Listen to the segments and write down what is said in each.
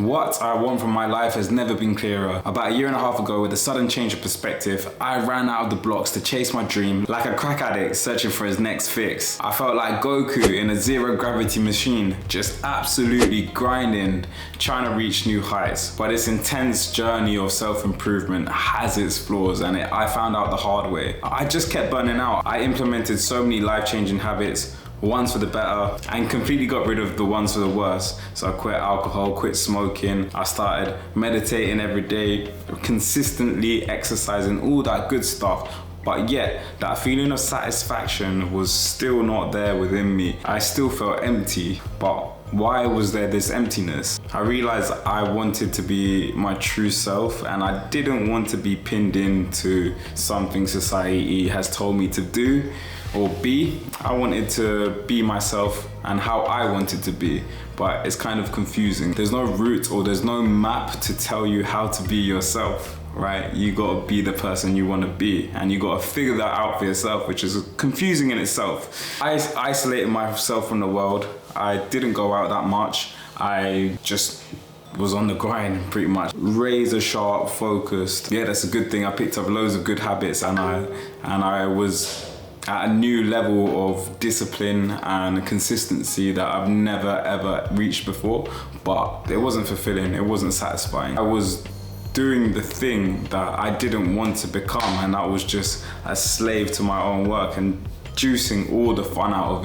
What I want from my life has never been clearer. About a year and a half ago, with a sudden change of perspective, I ran out of the blocks to chase my dream like a crack addict searching for his next fix. I felt like Goku in a zero gravity machine, just absolutely grinding, trying to reach new heights. But this intense journey of self-improvement has its flaws, and I found out the hard way. I just kept burning out. I implemented so many life-changing habits, ones for the better, and completely got rid of the ones for the worse. So I quit alcohol, quit smoking, I started meditating every day, consistently exercising, all that good stuff. But yet, that feeling of satisfaction was still not there within me. I still felt empty, but why was there this emptiness? I realized I wanted to be my true self, and I didn't want to be pinned into something society has told me to do or be. I wanted to be myself and how I wanted to be, but it's kind of confusing. There's no route or there's no map to tell you how to be yourself, right? You gotta be the person you wanna be, and you gotta figure that out for yourself, which is confusing in itself. I isolated myself from the world. I didn't go out that much. I just was on the grind pretty much. Razor sharp, focused. Yeah, that's a good thing. I picked up loads of good habits, and I was at a new level of discipline and consistency that I've never ever reached before, but it wasn't fulfilling, it wasn't satisfying. I was doing the thing that I didn't want to become, and that was just a slave to my own work and juicing all the fun out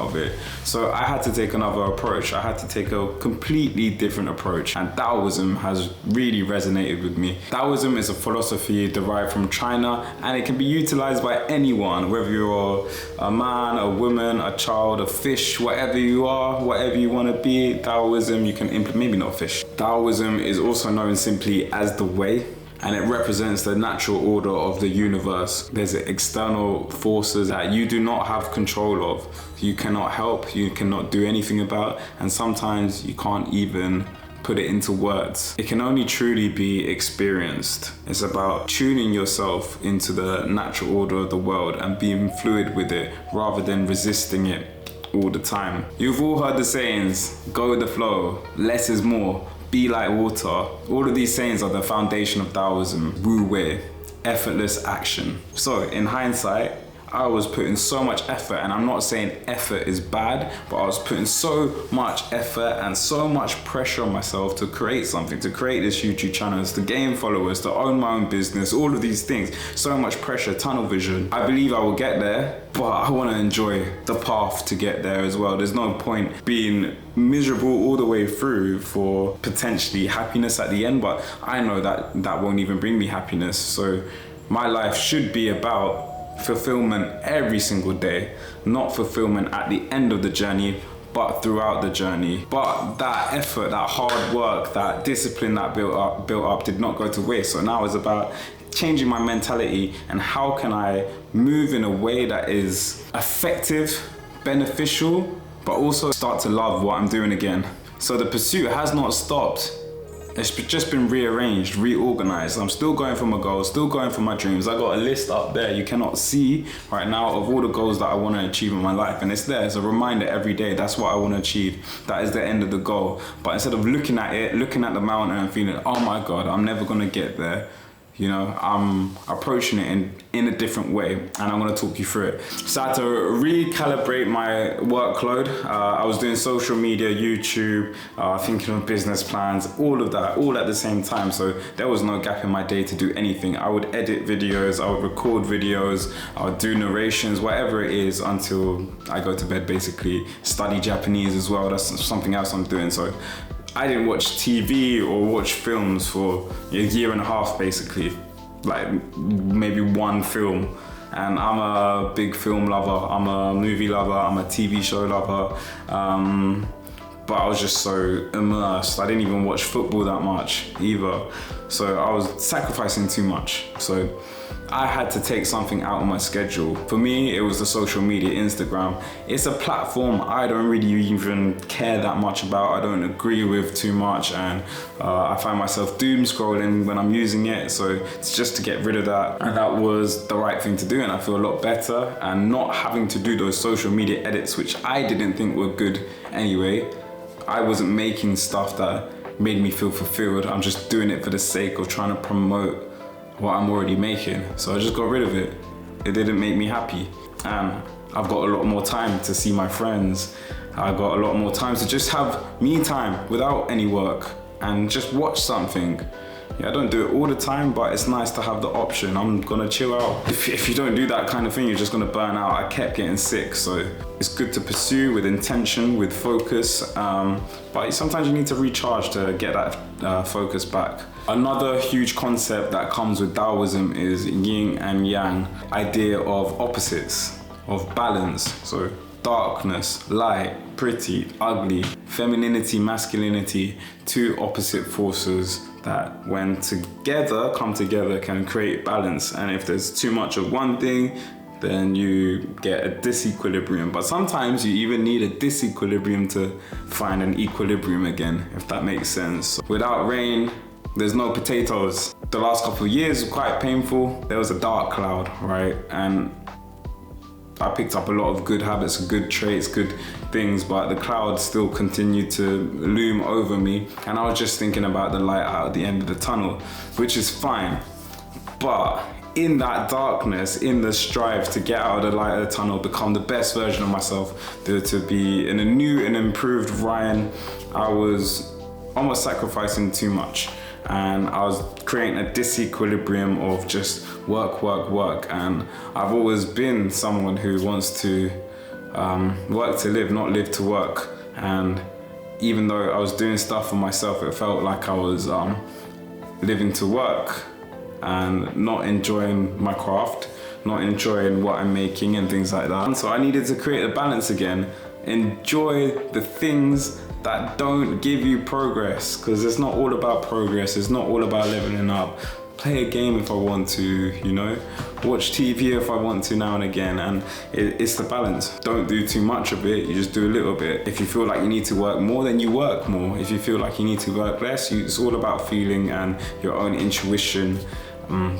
of it. So I had to take another approach. I had to take a completely different approach, and Taoism has really resonated with me. Taoism is a philosophy derived from China, and it can be utilized by anyone, whether you're a man, a woman, a child, a fish, whatever you are, whatever you want to be. Taoism you can implement, maybe not fish. Taoism is also known simply as the Way, and it represents the natural order of the universe. There's external forces that you do not have control of. You cannot help, you cannot do anything about, and sometimes you can't even put it into words. It can only truly be experienced. It's about tuning yourself into the natural order of the world and being fluid with it rather than resisting it all the time. You've all heard the sayings, go with the flow, less is more, be like water. All of these sayings are the foundation of Taoism. Wu Wei, effortless action. So in hindsight, I was putting so much effort, and I'm not saying effort is bad, but I was putting so much effort and so much pressure on myself to create something, to create this YouTube channel, to gain followers, to own my own business, all of these things. So much pressure, tunnel vision. I believe I will get there, but I want to enjoy the path to get there as well. There's no point being miserable all the way through for potentially happiness at the end, but I know that that won't even bring me happiness. So my life should be about fulfillment every single day, not fulfillment at the end of the journey, but throughout the journey. But that effort, that hard work, that discipline that built up did not go to waste. So now it's about changing my mentality and how can I move in a way that is effective, beneficial, but also start to love what I'm doing again. So the pursuit has not stopped. It's just been rearranged, reorganized. I'm still going for my goals, still going for my dreams. I got a list up there you cannot see right now of all the goals that I want to achieve in my life, and it's there as a reminder every day. That's what I want to achieve. That is the end of the goal. But instead of looking at it, looking at the mountain and feeling, oh my God, I'm never going to get there, you know, I'm approaching it in a different way, and I'm going to talk you through it. So I had to recalibrate my workload. I was doing social media, YouTube, thinking of business plans, all of that, all at the same time. So there was no gap in my day to do anything. I would edit videos, I would record videos, I would do narrations, whatever it is, until I go to bed basically. Study Japanese as well, that's something else I'm doing. So I didn't watch TV or watch films for a year and a half basically, like maybe one film. And I'm a big film lover, I'm a movie lover, I'm a TV show lover, but I was just so immersed. I didn't even watch football that much either. So I was sacrificing too much. So I had to take something out of my schedule. For me, it was the social media, Instagram. It's a platform I don't really even care that much about. I don't agree with too much, and I find myself doom scrolling when I'm using it. So it's just to get rid of that. And that was the right thing to do, and I feel a lot better. And not having to do those social media edits, which I didn't think were good anyway. I wasn't making stuff that made me feel fulfilled. I'm just doing it for the sake of trying to promote what I'm already making. So I just got rid of it. It didn't make me happy. And I've got a lot more time to see my friends. I got a lot more time to just have me time without any work and just watch something. Yeah, I don't do it all the time, but it's nice to have the option. I'm gonna chill out. If you don't do that kind of thing, you're just gonna burn out. I kept getting sick, so it's good to pursue with intention, with focus, but sometimes you need to recharge to get that focus back. Another huge concept that comes with Taoism is yin and yang, idea of opposites, of balance. So darkness, light, pretty, ugly, femininity, masculinity, two opposite forces that when come together can create balance. And if there's too much of one thing, then you get a disequilibrium. But sometimes you even need a disequilibrium to find an equilibrium again, if that makes sense. Without rain, there's no potatoes. The last couple of years were quite painful. There was a dark cloud, right? And I picked up a lot of good habits, good traits, good things, but the cloud still continued to loom over me. And I was just thinking about the light out at the end of the tunnel, which is fine. But in that darkness, in the strive to get out of the light of the tunnel, become the best version of myself, to be in a new and improved Ryan, I was almost sacrificing too much. And I was creating a disequilibrium of just work. And I've always been someone who wants to work to live, not live to work. And even though I was doing stuff for myself, it felt like I was living to work and not enjoying my craft, not enjoying what I'm making and things like that. And so I needed to create a balance again, enjoy the things that don't give you progress, because it's not all about progress, it's not all about leveling up. Play a game if I want to, you know, watch TV if I want to now and again, and it's the balance. Don't do too much of it, you just do a little bit. If you feel like you need to work more, then you work more. If you feel like you need to work less, it's all about feeling and your own intuition.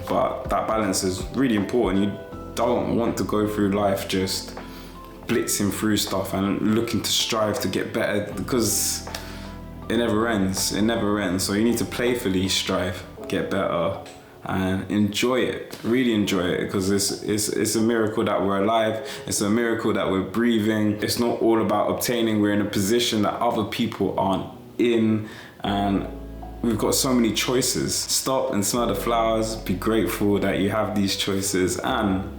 But that balance is really important. You don't want to go through life just blitzing through stuff and looking to strive to get better, because it never ends. So you need to playfully strive, get better, and enjoy it, really enjoy it, because it's a miracle that we're alive. It's a miracle that we're breathing. It's not all about obtaining. We're in a position that other people aren't in, and we've got so many choices. Stop and smell the flowers, be grateful that you have these choices, and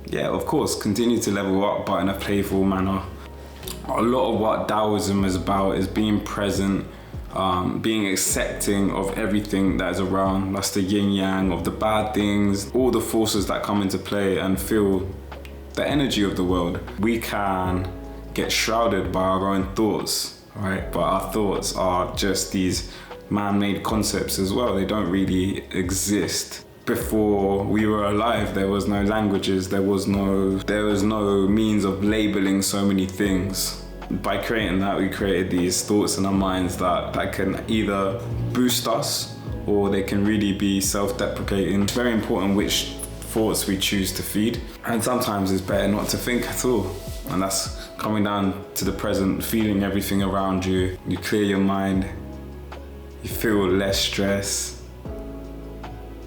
yeah, of course, continue to level up, but in a playful manner. A lot of what Taoism is about is being present, being accepting of everything that is around. That's the yin-yang, of the bad things, all the forces that come into play, and feel the energy of the world. We can get shrouded by our own thoughts, right? But our thoughts are just these man-made concepts as well. They don't really exist. Before we were alive, there was no languages, there was no means of labeling so many things. By creating that, we created these thoughts in our minds that can either boost us or they can really be self-deprecating. It's very important which thoughts we choose to feed, and sometimes it's better not to think at all. And that's coming down to the present, feeling everything around you. You clear your mind, you feel less stress,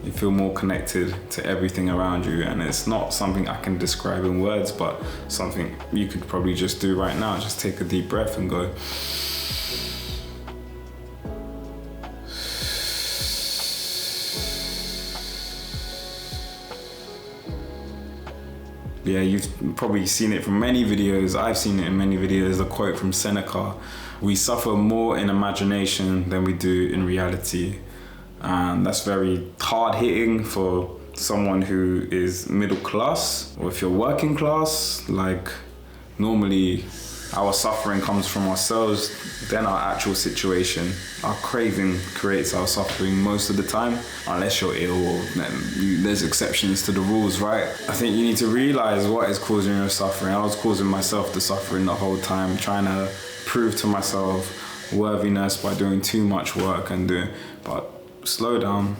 you feel more connected to everything around you. And it's not something I can describe in words, but something you could probably just do right now. Just take a deep breath and go. Yeah, you've probably seen it from many videos. I've seen it in many videos. A quote from Seneca: "We suffer more in imagination than we do in reality." And that's very hard hitting for someone who is middle class, or if you're working class. Like, normally our suffering comes from ourselves, then our actual situation. Our craving creates our suffering most of the time, unless you're ill, or there's exceptions to the rules, right? I think you need to realize what is causing your suffering. I was causing myself the suffering the whole time, trying to prove to myself worthiness by doing too much work but slow down,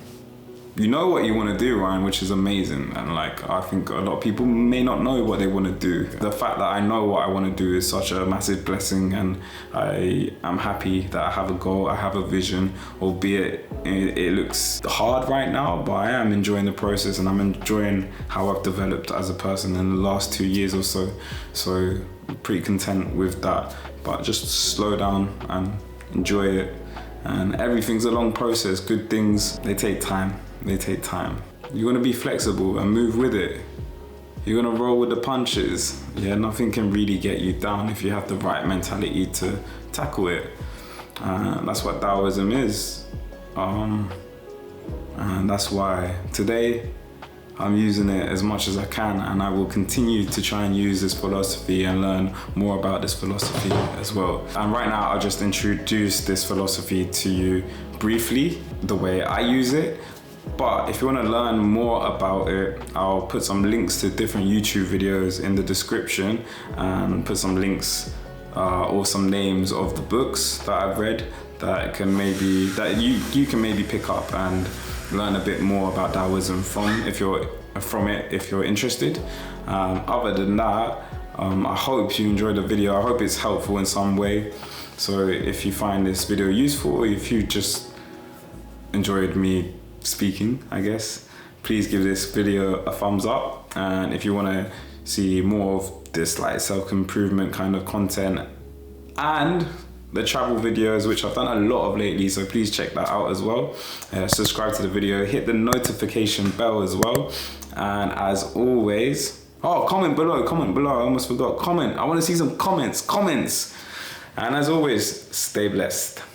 you know what you want to do, Ryan, which is amazing. And like, I think a lot of people may not know what they want to do. The fact that I know what I want to do is such a massive blessing, and I am happy that I have a goal, I have a vision, albeit it looks hard right now, but I am enjoying the process, and I'm enjoying how I've developed as a person in the last 2 years or so. So I'm pretty content with that, but just slow down and enjoy it. And everything's a long process. Good things, they take time. They take time. You want to be flexible and move with it. You're going to roll with the punches. Yeah, nothing can really get you down if you have the right mentality to tackle it. That's what Taoism is. And that's why today I'm using it as much as I can, and I will continue to try and use this philosophy and learn more about this philosophy as well. And right now I'll just introduce this philosophy to you briefly, the way I use it. But if you want to learn more about it, I'll put some links to different YouTube videos in the description, and put some links or some names of the books that I've read that you can maybe pick up and learn a bit more about Taoism if you're interested. Other than that, I hope you enjoyed the video. I hope it's helpful in some way. So if you find this video useful, or if you just enjoyed me speaking, I guess, please give this video a thumbs up. And if you want to see more of this like self-improvement kind of content and the travel videos, which I've done a lot of lately, so please check that out as well. Subscribe to the video, hit the notification bell as well. And as always, comment below, I almost forgot, comment. I want to see some comments. And as always, stay blessed.